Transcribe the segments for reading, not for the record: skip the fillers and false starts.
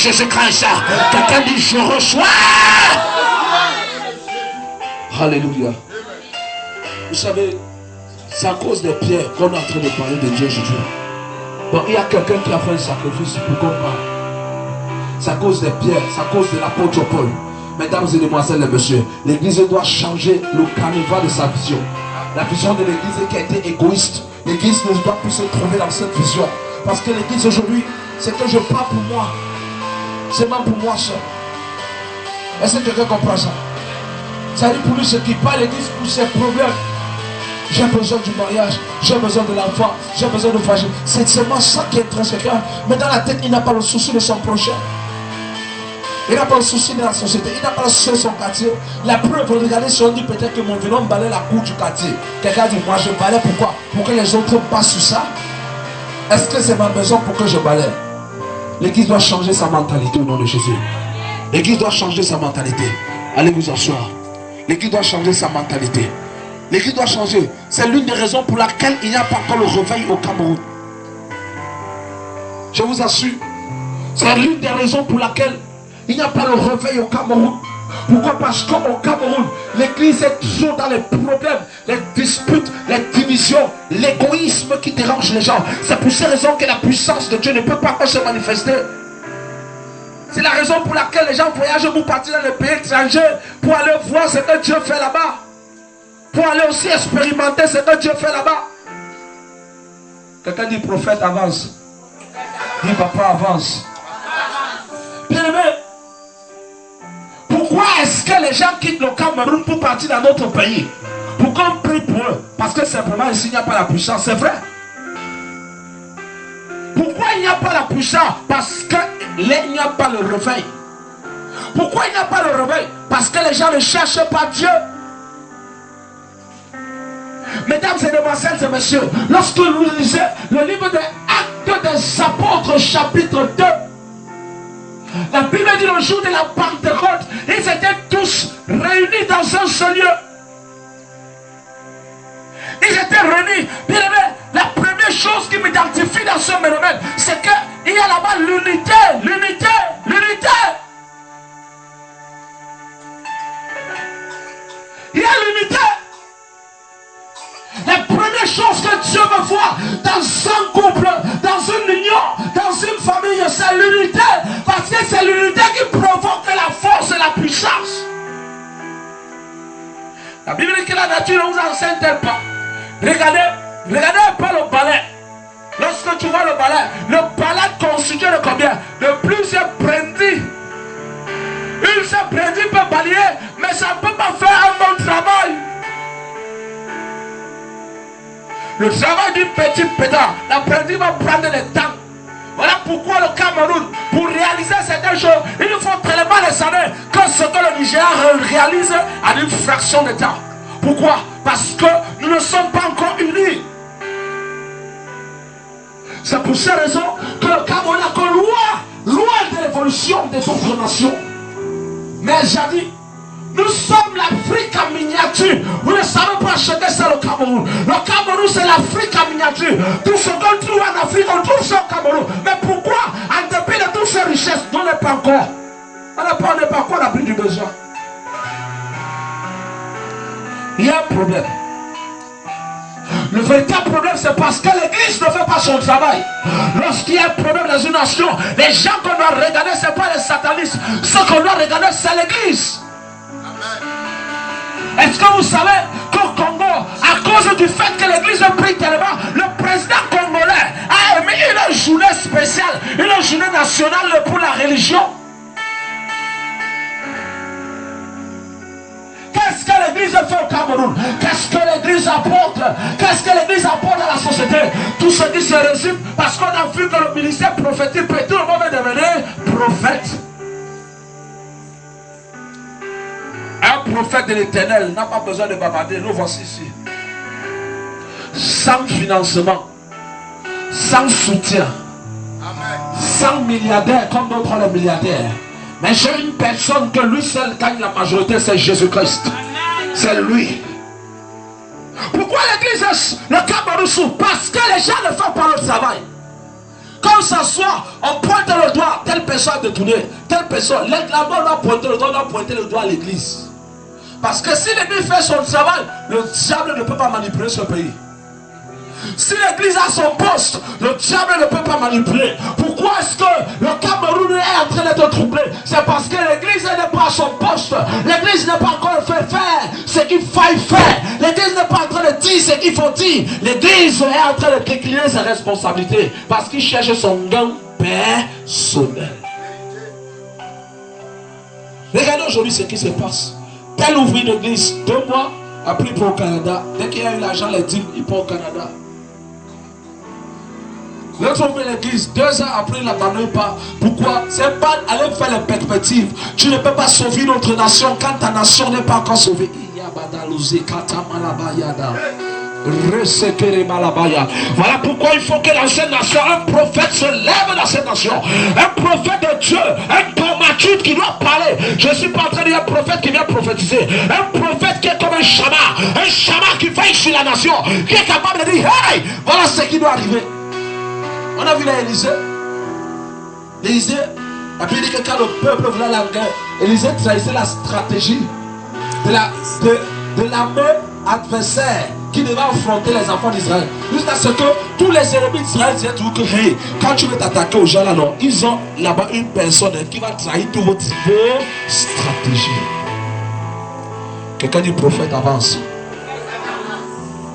Jésus-Christ. Quelqu'un dit je reçois. Alléluia. Vous savez, c'est à cause des pierres qu'on est en train de parler de Dieu aujourd'hui. Donc il y a quelqu'un qui a fait un sacrifice pour qu'on parle. C'est à cause des pierres, c'est à cause de l'apôtre Paul. Mesdames et demoiselles et messieurs, l'église doit changer le carnaval de sa vision. La vision de l'église qui a été égoïste. L'église ne doit plus se trouver dans cette vision. Parce que l'église aujourd'hui, c'est que je parle pour moi. C'est même pour moi seul. Est-ce que quelqu'un comprend ça? Ça dit pour lui ce qui parle l'église pour ses problèmes. J'ai besoin du mariage, j'ai besoin de l'enfant, j'ai besoin de voyager. C'est seulement ça qui intéresse quelqu'un. Mais dans la tête, il n'a pas le souci de son prochain. Il n'a pas le souci de la société, il n'a pas le souci de son quartier. La preuve, regardez si on dit peut-être que mon violon balaye la cour du quartier. Quelqu'un dit, moi je balaye pourquoi? Pour que les autres passent sur ça. Est-ce que c'est ma maison pour que je balaye? L'église doit changer sa mentalité au nom de Jésus. L'église doit changer sa mentalité. Allez vous asseoir. L'église doit changer sa mentalité. L'église doit changer. C'est l'une des raisons pour laquelle il n'y a pas encore le réveil au Cameroun. Je vous assure. C'est l'une des raisons pour laquelle il n'y a pas le réveil au Cameroun. Pourquoi? Parce qu'au Cameroun, l'église est toujours dans les problèmes, les disputes, les divisions, l'égoïsme qui dérange les gens. C'est pour ces raisons que la puissance de Dieu ne peut pas se manifester. C'est la raison pour laquelle les gens voyagent pour partir dans les pays étrangers, pour aller voir ce que Dieu fait là-bas. Pour aller aussi expérimenter ce que Dieu fait là-bas. Quelqu'un dit prophète avance. Dit papa avance. Bien aimé, pourquoi est-ce que les gens quittent le Cameroun pour partir dans d'autres pays? Pourquoi on prie pour eux? Parce que simplement ici il n'y a pas la puissance, c'est vrai. Pourquoi il n'y a pas la puissance? Parce qu'il n'y a pas le réveil. Pourquoi il n'y a pas le réveil? Parce que les gens ne cherchent pas Dieu. Mesdames et demoiselles et messieurs, lorsque nous lisons le livre des Actes des Apôtres chapitre 2, la Bible dit le jour de la Pentecôte, ils étaient tous réunis dans un seul lieu. Ils étaient réunis. Bien aimé, la première chose qui m'identifie dans ce phénomène, c'est qu'il y a là-bas l'unité, l'unité, l'unité. Il y a l'unité. La première chose que Dieu veut voir dans un couple, dans une union, dans une famille, c'est l'unité. Parce que c'est l'unité qui provoque la force et la puissance. La Bible dit que la nature ne vous enseigne-t-elle pas? Regardez un peu le balai. Lorsque tu vois le balai constitué de combien? De plusieurs brindilles. Une seule brindille peut balayer, mais ça ne peut pas faire un bon travail. Le travail du petit pédard, la brindille va prendre le temps. Voilà pourquoi le Cameroun, pour réaliser certaines choses, il faut tellement les années que ce que le Nigeria réalise en une fraction de temps. Pourquoi? Parce que nous ne sommes pas encore unis. C'est pour ces raisons que le Cameroun est encore loin de l'évolution des autres nations. Mais j'ai dit, nous sommes l'Afrique en miniature. Vous ne savez pas ce que c'est le Cameroun. Le Cameroun, c'est l'Afrique en miniature. Tout ce qu'on trouve en Afrique, on trouve ça au Cameroun. Mais pourquoi, en dépit de toutes ces richesses, nous n'est pas encore? On n'est pas encore à l'abri du besoin. Il y a un problème. Le véritable problème, c'est parce que l'église ne fait pas son travail. Lorsqu'il y a un problème dans une nation, les gens qu'on doit regarder, ce n'est pas les satanistes. Ce qu'on doit regarder, c'est l'église. Est-ce que vous savez qu'au Congo, à cause du fait que l'église prie tellement, le président congolais a émis une journée spéciale, une journée nationale pour la religion? Qu'est-ce que l'église fait au Cameroun? Qu'est-ce que l'église apporte? Qu'est-ce que l'église apporte à la société? Tout ce qui se résume parce qu'on a vu que le ministère prophétique peut tout le monde devenir prophète. Un prophète de l'Éternel n'a pas besoin de bavarder. Nous voici ici. Sans financement, sans soutien, sans milliardaire comme d'autres les milliardaires. Mais j'ai une personne que lui seul gagne la majorité, c'est Jésus-Christ. C'est lui. Pourquoi l'église, le Cameroun souffre? Parce que les gens ne font pas le travail. Quand ça soit, on pointe le doigt, telle personne a détourné, telle personne, là-bas on a pointé le doigt, on a pointé le doigt à l'église. Parce que si l'église fait son travail, le diable ne peut pas manipuler ce pays. Si l'église a son poste, le diable ne peut pas manipuler. Pourquoi est-ce que le Cameroun est en train d'être troublé? C'est parce que l'église n'est pas à son poste. L'église n'est pas encore fait faire ce qu'il faille faire. L'église n'est pas en train de dire ce qu'il faut dire. L'église est en train de décliner ses responsabilités parce qu'il cherche son gain personnel. Regardez aujourd'hui ce qui se passe. Tel ouvrier d'église, 2 mois après il part au Canada. Dès qu'il y a eu l'argent, les dîmes, il part au Canada. L'autre ouvrier d'église, 2 ans après il n'abandonne pas. Pourquoi? C'est pas aller faire les perspectives. Tu ne peux pas sauver notre nation quand ta nation n'est pas encore sauvée. Voilà pourquoi il faut que dans cette nation, un prophète se lève dans cette nation. Un prophète de Dieu, un thaumaturge qui doit parler. Je ne suis pas en train de dire un prophète qui vient prophétiser. Un prophète qui est comme un chamar qui veille sur la nation, qui est capable de dire, hey, voilà ce qui doit arriver. On a vu là Élisée. Élisée, la Bible dit que quand le peuple voulait la guerre, Élisée trahissait la stratégie de l'armée adversaire qui devait affronter les enfants d'Israël. Jusqu'à ce que tous les ennemis d'Israël disaient toujours que hey, quand tu veux t'attaquer aux gens là, non, ils ont là-bas une personne qui va trahir toutes vos stratégies. Quelqu'un dit prophète avance.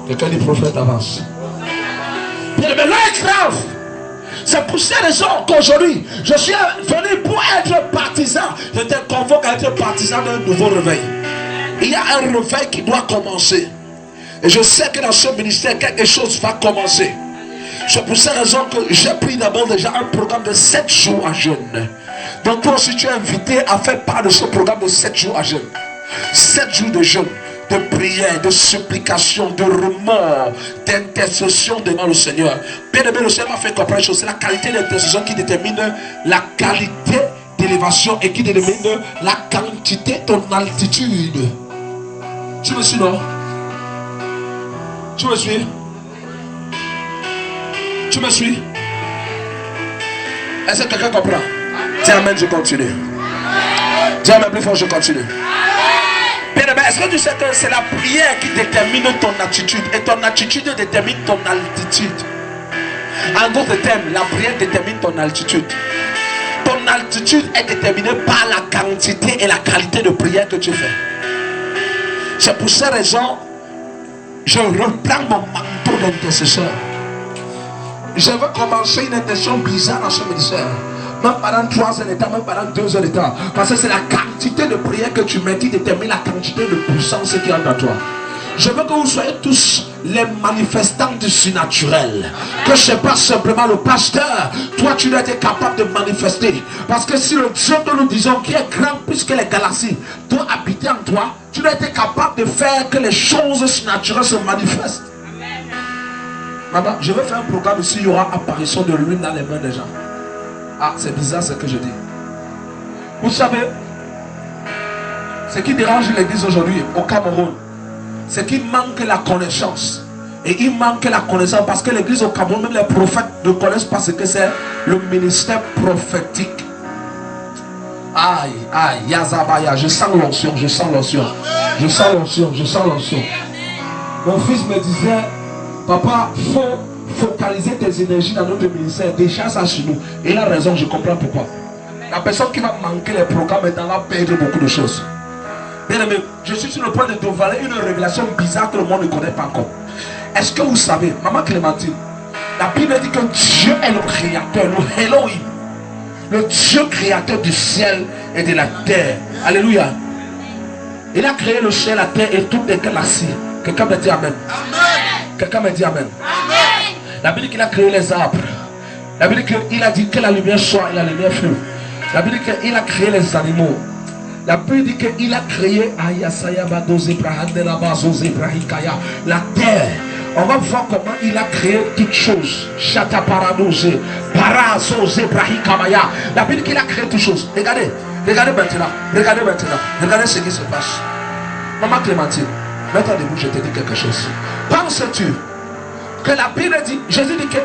Quelqu'un dit prophète avance. Bien, mais là est grave. C'est pour ces raisons qu'aujourd'hui, je suis venu pour être partisan. Je te convoque à être partisan d'un nouveau réveil. Il y a un réveil qui doit commencer. Et je sais que dans ce ministère, quelque chose va commencer. C'est pour ces raisons que j'ai pris d'abord déjà un programme de 7 jours à jeûne. Donc toi aussi tu es invité à faire part de ce programme de 7 jours à jeûne. 7 jours de jeûne, de prière, de supplication, de remords, d'intercession devant le Seigneur. Bien aimé, le Seigneur m'a fait comprendre une chose. C'est la qualité d'intercession qui détermine la qualité d'élévation et qui détermine la quantité de ton altitude. Tu me suis, non? Tu me suis? Tu me suis? Est-ce que quelqu'un comprend? Dis amen, je continue. Dis amen plus fort, je continue. Bien aimé, est-ce que tu sais que c'est la prière qui détermine ton attitude et ton attitude détermine ton altitude? En d'autres termes, la prière détermine ton altitude. Ton altitude est déterminée par la quantité et la qualité de prière que tu fais. C'est pour ces raisons je reprends mon manteau d'intercesseur. Je veux commencer une intention bizarre dans ce ministère. Même pendant 3 heures de temps, même pendant 2 heures de temps. Parce que c'est la quantité de prière que tu mets qui détermine la quantité de puissance qui entre en toi. Je veux que vous soyez tous les manifestants du surnaturel. Que ce n'est pas simplement le pasteur. Toi, tu dois être capable de manifester. Parce que si le Dieu que nous disons, qui est grand plus que les galaxies, doit habiter en toi, tu dois être capable de faire que les choses surnaturelles se manifestent. Maman, je vais faire un programme ici, il y aura apparition de l'huile dans les mains des gens. Ah, c'est bizarre ce que je dis. Vous savez, ce qui dérange l'église aujourd'hui au Cameroun, c'est qu'il manque la connaissance. Et il manque la connaissance parce que l'église au Cameroun, même les prophètes ne connaissent pas ce que c'est le ministère prophétique. Aïe, aïe, Yazabaya, je sens l'onction, je sens l'onction. Je sens l'onction, je sens l'onction. Mon fils me disait, papa, il faut focaliser tes énergies dans notre ministère. Déjà ça sur nous. Et il a raison, je comprends pourquoi. La personne qui va manquer les programmes est dans la perdre beaucoup de choses. Bien aimé, je suis sur le point de dévoiler une révélation bizarre que le monde ne connaît pas encore. Est-ce que vous savez, maman Clémentine, la Bible dit que Dieu est le créateur, le Elohim, le Dieu créateur du ciel et de la terre. Alléluia. Il a créé le ciel, la terre et toutes les galaxies. Quelqu'un me dit amen. Quelqu'un me dit amen. Amen. La Bible dit qu'il a créé les arbres. La Bible dit qu'il a dit que la lumière soit et la lumière fut. La Bible dit qu'il a créé les animaux. La Bible dit qu'il a créé la terre. On va voir comment il a créé toutes choses. La Bible dit qu'il a créé toutes choses. Regardez, regardez maintenant. Regardez maintenant. Regardez ce qui se passe. Maman Clémentine, mets-toi debout, je te dis quelque chose. Penses-tu que la Bible dit, Jésus dit que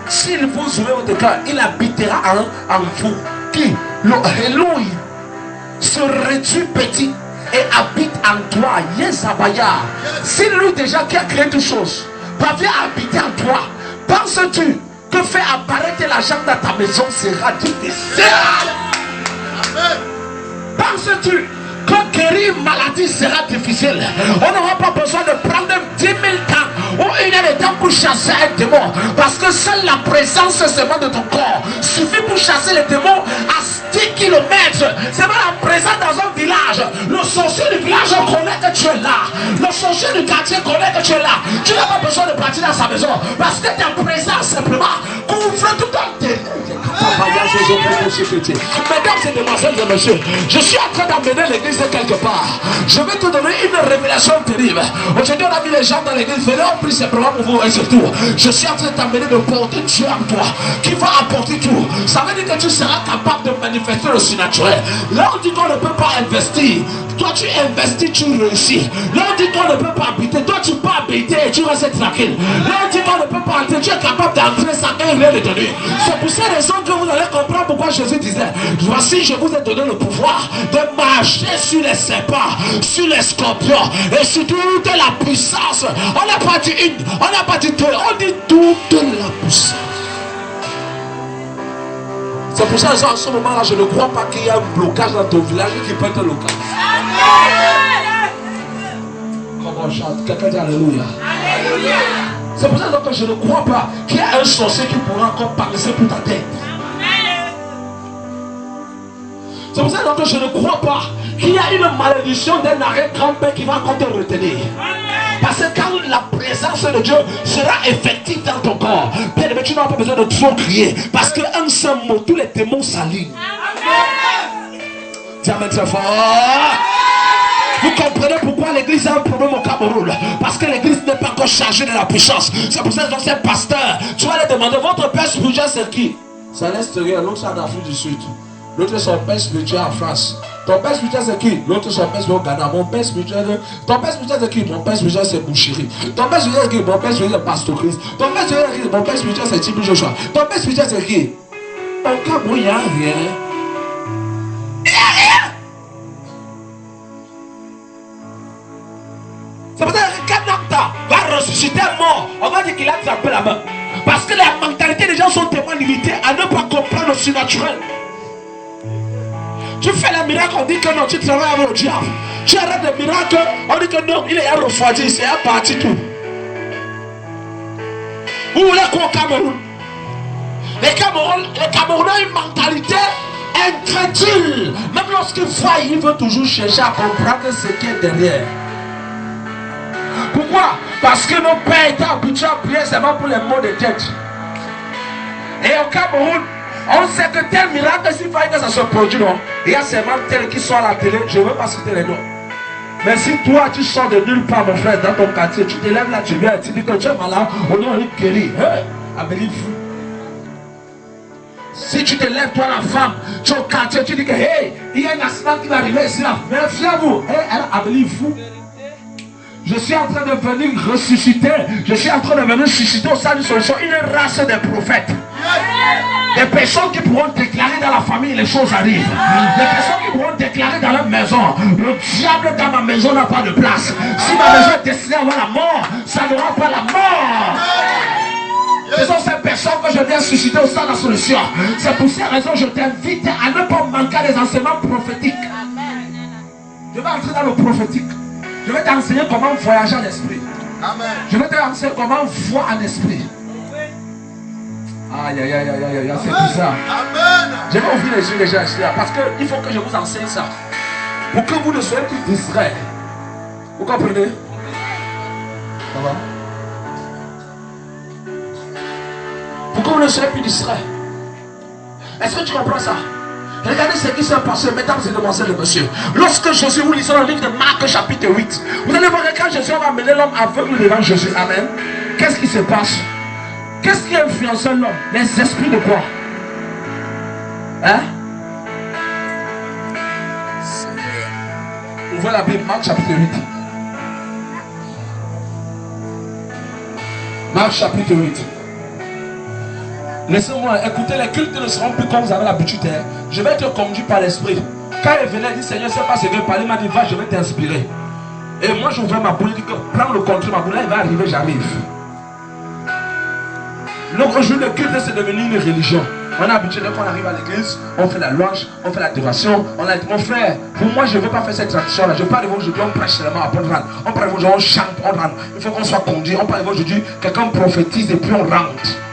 S'il vous ouvrez votre cœur, il habitera en vous. Qui? L'Elohim se réduit petit et habite en toi. Yesabaya. C'est lui déjà qui a créé toutes choses. Parvient à habiter en toi. Penses-tu que faire apparaître l'argent dans ta maison sera difficile? Penses-tu que guérir une maladie sera difficile? On n'aura pas besoin de prendre 10 000 temps ou une heure de temps pour chasser un démon. Parce que seule la présence seulement de ton corps suffit pour chasser les démons à 10 km. C'est pas la présence dans un village. Le sorcier du village connaît que tu es là. Le sorcier du quartier connaît que tu es là. Tu n'as pas besoin de partir dans sa maison. Parce que ta présence simplement couvre tout un terrain. Mesdames et demoiselles et messieurs, je suis en train d'emmener l'église de quelque part. Je vais te donner une révélation terrible. Aujourd'hui on a mis les gens dans l'église. Venez, on prie simplement pour vous et surtout. Je suis en train d'emmener de porter Dieu en toi qui va apporter tout. Ça veut dire que tu seras capable de manifester le surnaturel. Là on dit qu'on ne peut pas investir. Toi tu investis, tu réussis. Là on dit qu'on ne peut pas habiter. Toi tu peux habiter et tu restes tranquille. Là on dit qu'on ne peut pas entrer. Tu es capable d'entrer sans rien de donner. C'est pour cette raison que vous allez comprendre pourquoi Jésus disait: voici je vous ai donné le pouvoir de marcher sur les serpents, sur les scorpions et sur toute la puissance. On n'a pas dit une, on n'a pas dit deux, on dit toute la puissance. C'est pour ça qu'en ce moment là je ne crois pas qu'il y a un blocage dans ton village qui peut être local. Comment on chante? Quelqu'un dit alléluia. C'est pour ça que je ne crois pas qu'il y a un sorcier qui pourra encore passer pour ta tête. C'est pour ça que je ne crois pas qu'il y a une malédiction d'un arrêt grand-père qui va encore te retenir. Parce que quand la présence de Dieu sera effective dans ton corps, bien aimé, tu n'auras pas besoin de trop crier. Parce qu'un seul mot, tous les démons s'alignent. Dis amen très fort. Vous comprenez pourquoi l'église a un problème au Cameroun? Parce que l'église n'est pas encore chargée de la puissance. C'est pour ça que c'est pasteur. Tu vas leur demander: votre père spirituel c'est qui? C'est à l'extérieur, l'autre c'est en Afrique du Sud. L'autre est son père spirituel en France. Ton père spirituel c'est qui? L'autre son père spirituel au Ghana. Mon père spirituel. Ton père spirituel c'est qui? Mon père spirituel c'est Boucherie. Ton père spirituel c'est qui? Mon père spirituel c'est Pasteur Christ. Ton père spirituel c'est qui? Mon père spirituel c'est Tibi Joshua. Ton père spirituel c'est qui? Au Cameroun il n'y a rien. Il n'y a rien. C'est pour ça que quand Nocta va ressusciter mort, on va dire qu'il a attrapé la main. Parce que la mentalité des gens sont tellement limitées à ne pas comprendre le surnaturel. Tu fais les miracles, on dit que non, tu travailles avec le diable. Tu arrêtes les miracles, on dit que non, il est refroidi, c'est un parti tout. Vous voulez quoi au Cameroun? Les Camerounais ont une mentalité incrédule. Même lorsqu'ils voient, ils veulent toujours chercher à comprendre ce qui est derrière. Pourquoi? Parce que nos pères étaient habitués à prier seulement pour les maux de tête. Et au Cameroun, on sait que tel miracle, s'il fallait que ça se produise, non? Il y a seulement tel qui sont à la télé, je ne veux pas citer les noms. Mais si toi, tu sors de nulle part, mon frère, dans ton quartier, tu te lèves là, tu viens, tu dis que tu es malade, on a une guérie. Amélie fou. Si tu te lèves, toi la femme, tu es au quartier, tu dis que hey, il y a un accident qui va arriver ici là. Mais fiez-vous, elle a Amélie fou. Je suis en train de venir ressusciter. Je suis en train de venir susciter au sein d'une solution une race de prophètes. Des personnes qui pourront déclarer dans la famille les choses arrivent. Des personnes qui pourront déclarer dans leur maison: le diable dans ma maison n'a pas de place. Si ma maison est destinée à avoir la mort, ça n'aura pas la mort. Ce sont ces personnes que je viens susciter au sein de la solution. C'est pour cette raison que je t'invite à ne pas manquer des enseignements prophétiques. Je vais entrer dans le prophétique. Je vais t'enseigner comment voyager en esprit. Je vais t'enseigner comment voir en esprit. Aïe, aïe, aïe, aïe, aïe, c'est tout ça. Je vais ouvrir les yeux déjà ici là, parce qu'il faut que je vous enseigne ça. Pour que vous ne soyez plus distraits. Vous comprenez? Ça va? Pour que vous ne soyez plus distraits. Est-ce que tu comprends ça? Regardez ce qui s'est passé, mesdames et demoiselles et messieurs. Lorsque Jésus, vous lisez dans le livre de Marc chapitre 8, vous allez voir que quand Jésus va amener l'homme aveugle devant Jésus, amen, qu'est-ce qui se passe? Qu'est-ce qui a influencé l'homme? Les esprits de quoi? Hein? Ouvrez la Bible, Marc chapitre 8. Marc chapitre 8. Laissez-moi, écoutez, les cultes ne seront plus comme vous avez l'habitude. Hein. Je vais être conduit par l'esprit. Quand il venait, il dit Seigneur, je ne sais pas ce qu'il veut parler. Il m'a dit va, je vais t'inspirer. Et moi, j'ouvrais ma boule, il dit que prends le contrôle, ma boule, là, il va arriver, j'arrive. Donc aujourd'hui, le culte, c'est devenu une religion. On a habitué, dès qu'on arrive à l'église, on fait la louange, on fait la dévotion. On a dit, mon frère, pour moi, je ne veux pas faire cette tradition-là. Je parle de vous aujourd'hui, on prêche seulement à Port-Rand. On parle de vous aujourd'hui, on chante, on rentre. Il faut qu'on soit conduit. On parle de vous aujourd'hui, quelqu'un prophétise et puis on rentre.